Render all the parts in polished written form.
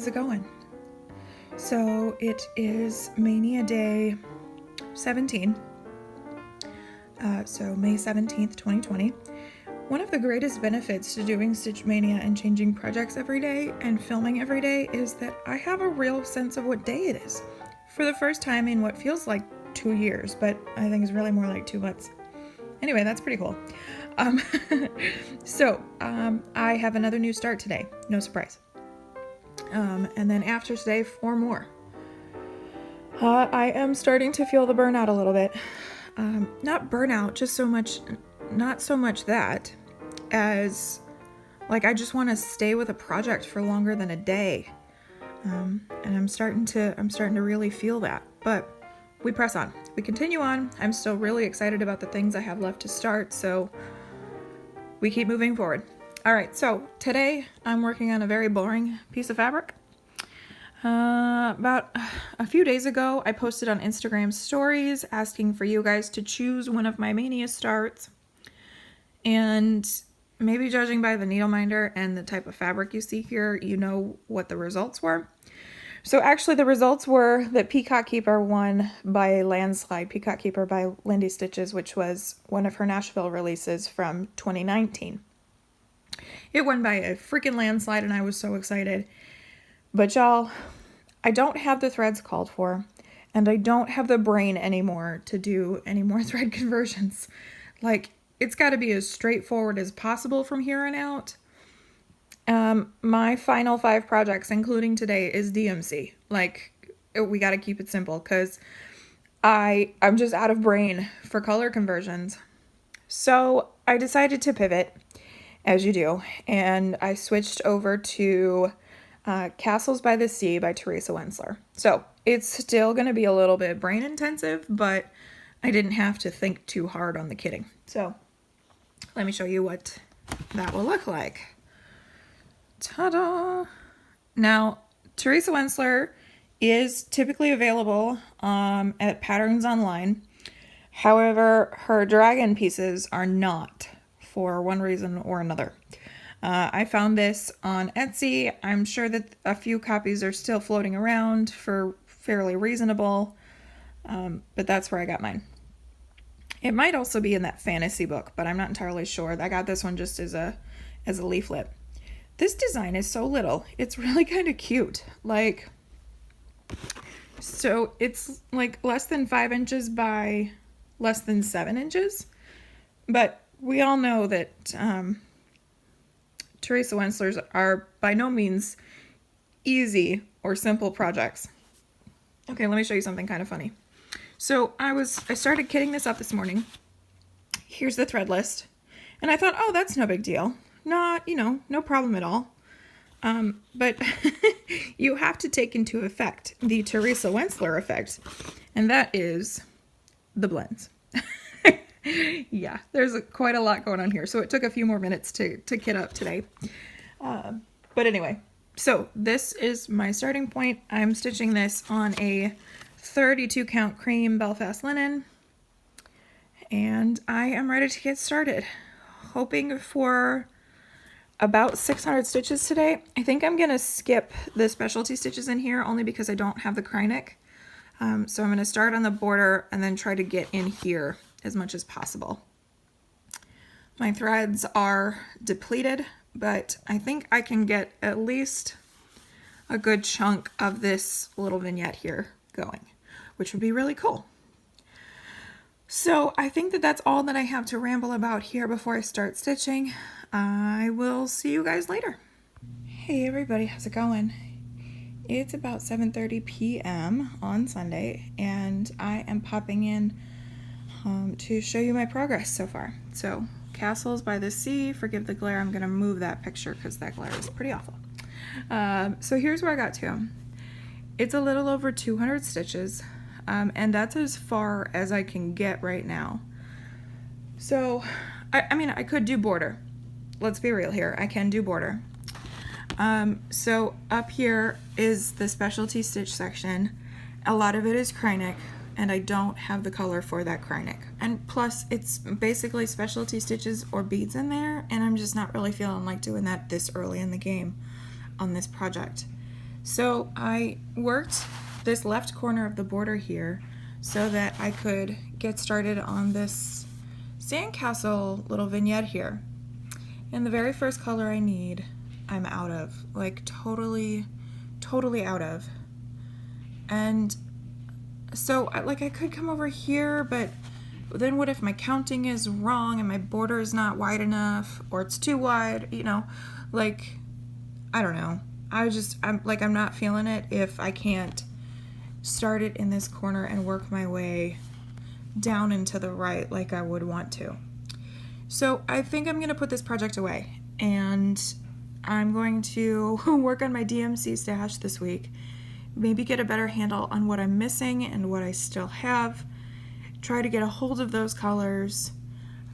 how's it going? So it is Mania Day 17, so May 17th, 2020. One of the greatest benefits to doing stitch-maynia and changing projects every day and filming every day is that I have a real sense of what day it is. For the first time in what feels like 2 years, but I think is really more like 2 months. Anyway, that's pretty cool. I have another new start today. No surprise. And then after today, 4 more. I am starting to feel the burnout a little bit. Not burnout, not so much that as like I just want to stay with a project for longer than a day. And I'm starting to really feel that. But we press on. We continue on. I'm still really excited about the things I have left to start, so we keep moving forward. All right, so today I'm working on a very boring piece of fabric. About a few days ago, I posted on Instagram stories asking for you guys to choose one of my mania starts. And maybe judging by the needle minder and the type of fabric you see here, you know what the results were. So actually the results were that Peacock Keeper won by a landslide. Peacock Keeper by Lindy Stitches, which was one of her Nashville releases from 2019. It won by a freaking landslide and I was so excited. But y'all, I don't have the threads called for, and I don't have the brain anymore to do any more thread conversions. Like, it's got to be as straightforward as possible from here on out. My final 5 projects, including today, is DMC. Like, we got to keep it simple because I'm just out of brain for color conversions. So I decided to pivot, as you do, and I switched over to Castles by the Sea by Teresa Wensler. So it's still going to be a little bit brain intensive, but I didn't have to think too hard on the kitting. So let me show you what that will look like. Ta-da! Now, Teresa Wensler is typically available at Patterns Online. However, her dragon pieces are not, for one reason or another. I found this on Etsy. I'm sure that a few copies are still floating around for fairly reasonable, but that's where I got mine. It might also be in that fantasy book, but I'm not entirely sure. I got this one just as a leaflet. This design is so little. It's really kind of cute. Like, so it's like less than 5 inches by less than 7 inches, but we all know that Teresa Wensler's are by no means easy or simple projects. Okay, let me show you something kind of funny. So I started kitting this up this morning. Here's the thread list. And I thought, oh, that's no big deal. Not, no problem at all. But you have to take into effect the Teresa Wensler effect. And that is the blends. Yeah, there's quite a lot going on here. So it took a few more minutes to kit up today. But anyway, so this is my starting point. I'm stitching this on a 32 count cream Belfast linen. And I am ready to get started. Hoping for about 600 stitches today. I think I'm going to skip the specialty stitches in here only because I don't have the Krynic. So I'm going to start on the border and then try to get in here as much as possible. My threads are depleted, but I think I can get at least a good chunk of this little vignette here going, which would be really cool. So I think that that's all that I have to ramble about here before I start stitching. I will see you guys later. Hey everybody, how's it going? It's about 7:30 p.m. on Sunday, and I am popping in to show you my progress so far. So, Castles by the Sea, forgive the glare, I'm going to move that picture because that glare is pretty awful. So here's where I got to. It's a little over 200 stitches, and that's as far as I can get right now. So, I mean, I could do border. Let's be real here, I can do border. So up here is the specialty stitch section. A lot of it is Krynic, and I don't have the color for that Krynic. And plus, it's basically specialty stitches or beads in there, and I'm just not really feeling like doing that this early in the game on this project. So I worked this left corner of the border here so that I could get started on this sandcastle little vignette here. And the very first color I need, I'm out of, like totally out of. And so like I could come over here, but then what if my counting is wrong and my border is not wide enough, or it's too wide, you know, like, I don't know. I'm not feeling it if I can't start it in this corner and work my way down and to the right like I would want to. So I think I'm gonna put this project away, and I'm going to work on my DMC stash this week, maybe get a better handle on what I'm missing and what I still have, try to get a hold of those colors,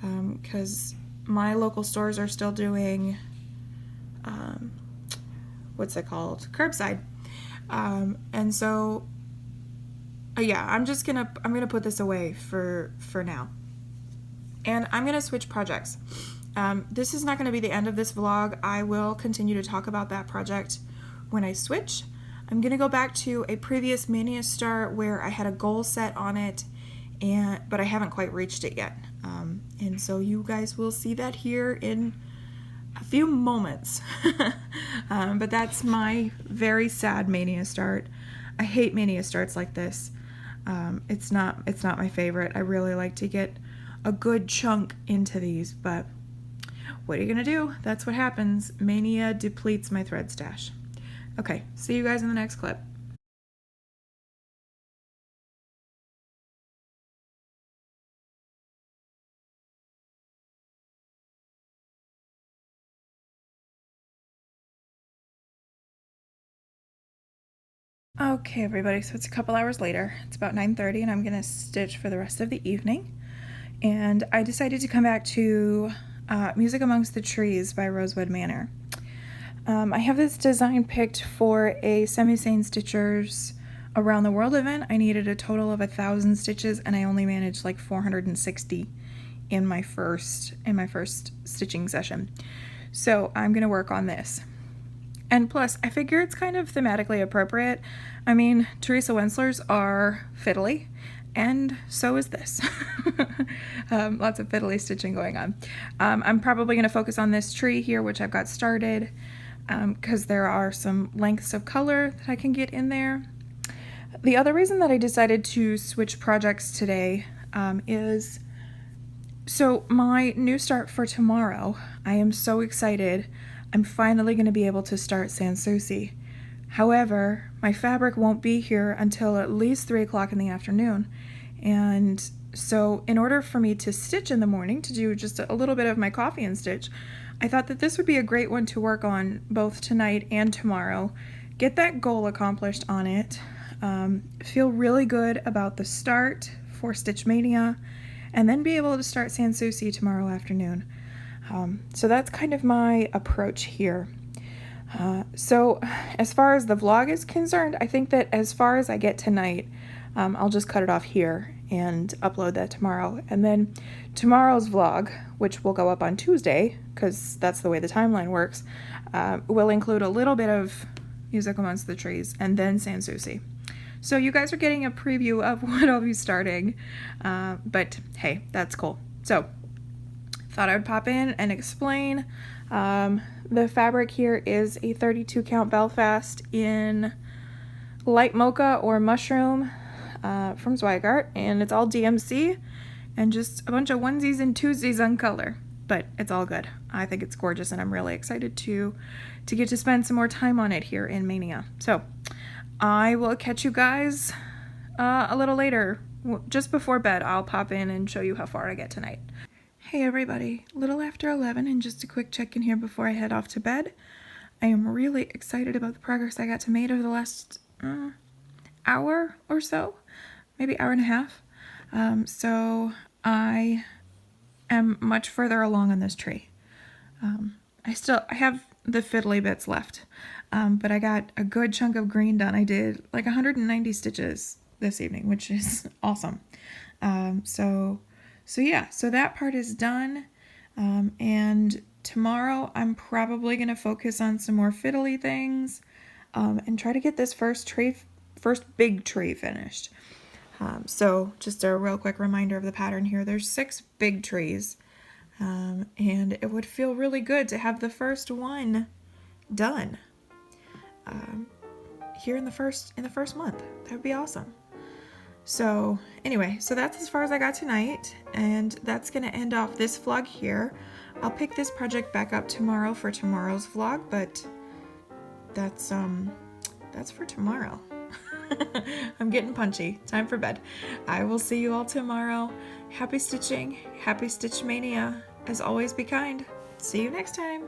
because my local stores are still doing what's it called, curbside, and so yeah, I'm gonna put this away for now, and I'm gonna switch projects. This is not going to be the end of this vlog. I will continue to talk about that project when I switch. I'm going to go back to a previous Mania start where I had a goal set on it, but I haven't quite reached it yet. And so you guys will see that here in a few moments. But that's my very sad Mania start. I hate Mania starts like this. It's not my favorite. I really like to get a good chunk into these, but what are you gonna do? That's what happens. Mania depletes my thread stash. Okay, see you guys in the next clip. Okay, everybody, so it's a couple hours later. It's about 9:30, and I'm gonna stitch for the rest of the evening. And I decided to come back to Music Amongst the Trees by Rosewood Manor. I have this design picked for a Semi-Sane Stitchers Around the World event. I needed a total of 1,000 stitches, and I only managed like 460 in my first stitching session. So I'm gonna work on this. And plus, I figure it's kind of thematically appropriate. I mean, Teresa Wenslers are fiddly, and so is this. Lots of fiddly stitching going on. I'm probably going to focus on this tree here, which I've got started, because there are some lengths of color that I can get in there. The other reason that I decided to switch projects today is, so my new start for tomorrow, I am so excited. I'm finally going to be able to start Sans Souci. However, my fabric won't be here until at least 3 o'clock in the afternoon. And so in order for me to stitch in the morning, to do just a little bit of my coffee and stitch, I thought that this would be a great one to work on both tonight and tomorrow. Get that goal accomplished on it. Feel really good about the start for Stitch-maynia, and then be able to start Sans Souci tomorrow afternoon. So that's kind of my approach here. So as far as the vlog is concerned, I think that as far as I get tonight, I'll just cut it off here and upload that tomorrow. And then tomorrow's vlog, which will go up on Tuesday, because that's the way the timeline works, will include a little bit of Music Amongst the Trees and then Sans Souci. So you guys are getting a preview of what I'll be starting, but hey, that's cool. So thought I would pop in and explain. The fabric here is a 32 count Belfast in light mocha or mushroom from Zweigart, and it's all DMC and just a bunch of onesies and twosies on color, but it's all good. I think it's gorgeous, and I'm really excited to get to spend some more time on it here in Mania. So I will catch you guys a little later. Just before bed, I'll pop in and show you how far I get tonight. Hey everybody, little after 11, and just a quick check-in here before I head off to bed. I am really excited about the progress I got to make over the last hour or so, maybe hour and a half. So I am much further along on this tree. I have the fiddly bits left, but I got a good chunk of green done. I did like 190 stitches this evening, which is awesome. So yeah, so that part is done, and tomorrow I'm probably going to focus on some more fiddly things. and try to get this first big tree finished. So just a real quick reminder of the pattern here. There's 6 big trees, and it would feel really good to have the first one done here in the first month. That would be awesome. So anyway, so that's as far as I got tonight, and that's gonna end off this vlog here. I'll pick this project back up tomorrow for tomorrow's vlog, but that's for tomorrow. I'm getting punchy. Time for bed. I will see you all tomorrow. Happy stitching. Happy stitch mania. As always, be kind. See you next time.